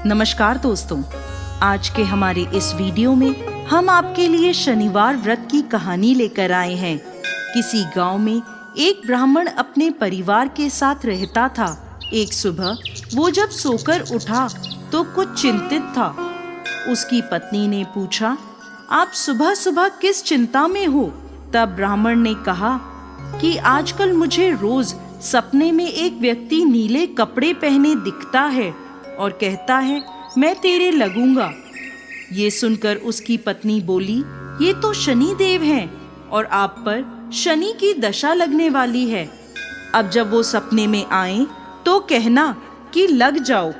नमस्कार दोस्तों, आज के हमारे इस वीडियो में हम आपके लिए शनिवार व्रत की कहानी लेकर आए हैं। किसी गांव में एक ब्राह्मण अपने परिवार के साथ रहता था। एक सुबह वो जब सोकर उठा तो कुछ चिंतित था। उसकी पत्नी ने पूछा, आप सुबह सुबह किस चिंता में हो? तब ब्राह्मण ने कहा कि आजकल मुझे रोज सपने में एक व्यक्ति नीले कपड़े पहने दिखता है और कहता है मैं तेरे लगूंगा। ये सुनकर उसकी पत्नी बोली, ये तो शनि देव हैं और आप पर शनि की दशा लगने वाली है। अब जब वो सपने में आए तो कहना कि लग जाओ,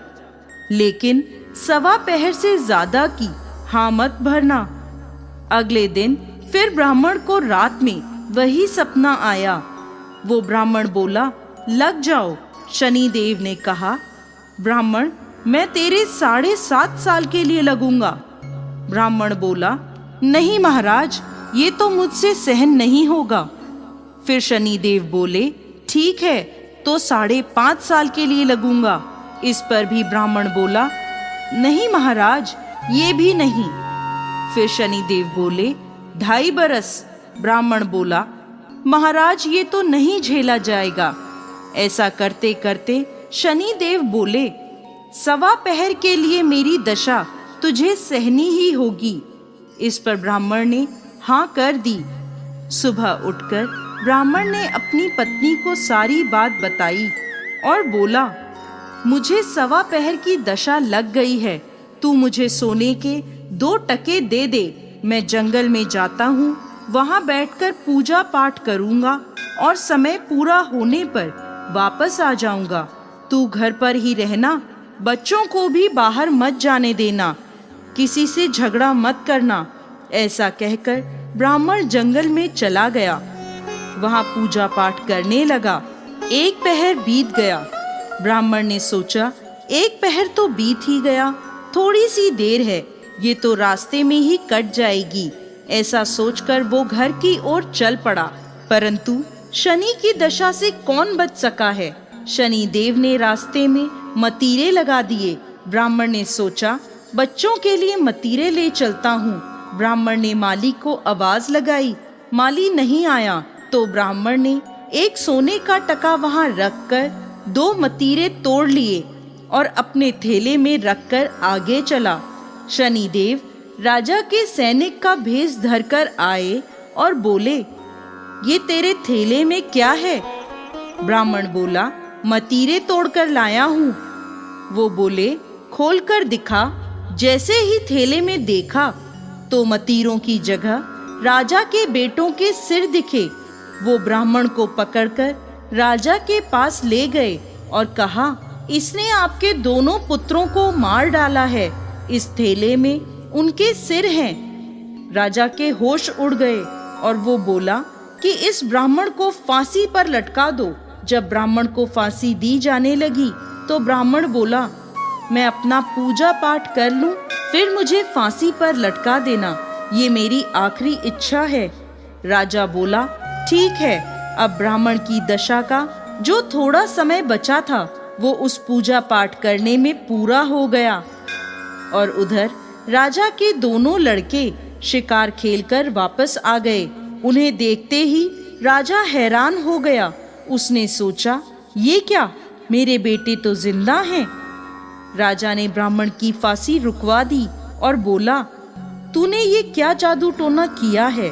लेकिन 1.25 पहर से ज्यादा की हाँ मत भरना। अगले दिन फिर ब्राह्मण को रात में वही सपना आया। वो ब्राह्मण बोला, लग जाओ। शनि देव ने कहा, ब्राह्मण मैं तेरे 7.5 साल के लिए लगूंगा। ब्राह्मण बोला, नहीं महाराज, ये तो मुझसे सहन नहीं होगा। फिर शनि देव बोले, ठीक है तो 5.5 साल के लिए लगूंगा। इस पर भी ब्राह्मण बोला, नहीं महाराज, ये भी नहीं। फिर शनि देव बोले, 2.5 बरस। ब्राह्मण बोला, महाराज ये तो नहीं झेला जाएगा। ऐसा करते करते शनि देव बोले, 1.25 पहर के लिए मेरी दशा तुझे सहनी ही होगी। इस पर ब्राह्मण ने हाँ कर दी। सुबह उठकर ब्राह्मण ने अपनी पत्नी को सारी बात बताई और बोला, मुझे 1.25 पहर की दशा लग गई है। तू मुझे सोने के 2 टके दे दे। मैं जंगल में जाता हूँ, वहाँ बैठकर पूजा पाठ करूँगा और समय पूरा होने पर वापस आ जाऊँगा। तू घर पर ही रहना, बच्चों को भी बाहर मत जाने देना, किसी से झगड़ा मत करना। ऐसा कहकर ब्राह्मण जंगल में चला गया। वहाँ पूजा पाठ करने लगा। 1 पहर बीत गया। ब्राह्मण ने सोचा, 1 पहर तो बीत ही गया, थोड़ी सी देर है, ये तो रास्ते में ही कट जाएगी। ऐसा सोचकर वो घर की ओर चल पड़ा। परंतु शनि की दशा से कौन बच सका है? शनि देव ने रास्ते में मतीरे लगा दिए। ब्राह्मण ने सोचा, बच्चों के लिए मतीरे ले चलता हूँ। ब्राह्मण ने माली को आवाज लगाई, माली नहीं आया तो ब्राह्मण ने एक सोने का टका वहाँ रखकर 2 मतीरे तोड़ लिए और अपने थैले में रखकर आगे चला। शनि देव राजा के सैनिक का भेष धरकर आए और बोले, ये तेरे थैले में क्या है? ब्राह्मण बोला, मतीरे तोड़कर लाया हूँ। वो बोले, खोलकर दिखा। जैसे ही थैले में देखा तो मतीरों की जगह राजा के बेटों के सिर दिखे। वो ब्राह्मण को पकड़कर राजा के पास ले गए और कहा, इसने आपके दोनों पुत्रों को मार डाला है। इस थैले में उनके सिर हैं। राजा के होश उड़ गए और वो बोला कि इस ब्राह्मण को फांसी पर लटका दो। जब ब्राह्मण को फांसी दी जाने लगी तो ब्राह्मण बोला, मैं अपना पूजा पाठ कर लूं, फिर मुझे फांसी पर लटका देना, ये मेरी आखिरी इच्छा है। राजा बोला, ठीक है। अब ब्राह्मण की दशा का जो थोड़ा समय बचा था वो उस पूजा पाठ करने में पूरा हो गया। और उधर राजा के दोनों लड़के शिकार खेलकर वापस आ गए। उन्हें देखते ही राजा हैरान हो गया। उसने सोचा, ये क्या, मेरे बेटे तो जिंदा हैं। राजा ने ब्राह्मण की फांसी रुकवा दी और बोला, तूने ये क्या जादू टोना किया है?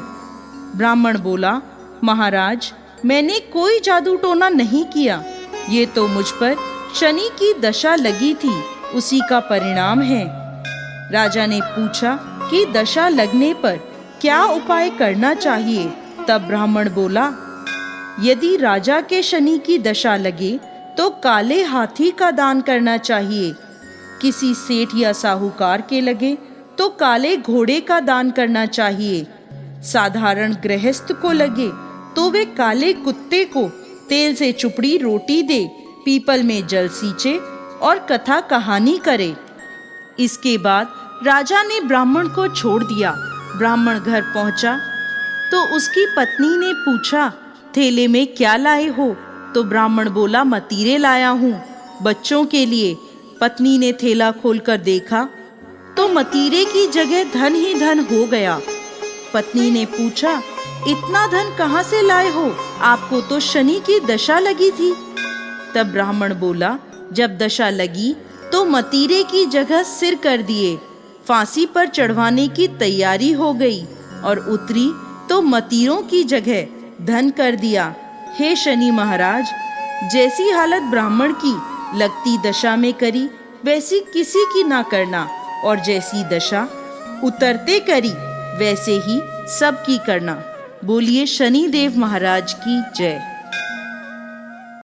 ब्राह्मण बोला, महाराज मैंने कोई जादू टोना नहीं किया, ये तो मुझ पर शनि की दशा लगी थी, उसी का परिणाम है। राजा ने पूछा कि दशा लगने पर क्या उपाय करना चाहिए? तब ब्राह्मण बोला, यदि राजा के शनि की दशा लगे तो काले हाथी का दान करना चाहिए। किसी सेठ या साहूकार के लगे तो काले घोड़े का दान करना चाहिए। साधारण गृहस्थ को लगे तो वे काले कुत्ते को तेल से चुपड़ी रोटी दे, पीपल में जल सींचे और कथा कहानी करे। इसके बाद राजा ने ब्राह्मण को छोड़ दिया। ब्राह्मण घर पहुंचा तो उसकी पत्नी ने पूछा, थैले में क्या लाए हो? तो ब्राह्मण बोला, मतीरे लाया हूँ बच्चों के लिए। पत्नी ने थैला खोलकर देखा तो मतीरे की जगह धन ही धन हो गया। पत्नी ने पूछा, इतना धन कहाँ से लाए हो? आपको तो शनि की दशा लगी थी। तब ब्राह्मण बोला, जब दशा लगी तो मतीरे की जगह सिर कर दिए, फांसी पर चढ़वाने की तैयारी हो गई, और उतरी तो मतीरों की जगह धन कर दिया। हे शनि महाराज, जैसी हालत ब्राह्मण की लगती दशा में करी वैसी किसी की ना करना, और जैसी दशा उतरते करी वैसे ही सबकी करना। बोलिए शनि देव महाराज की जय।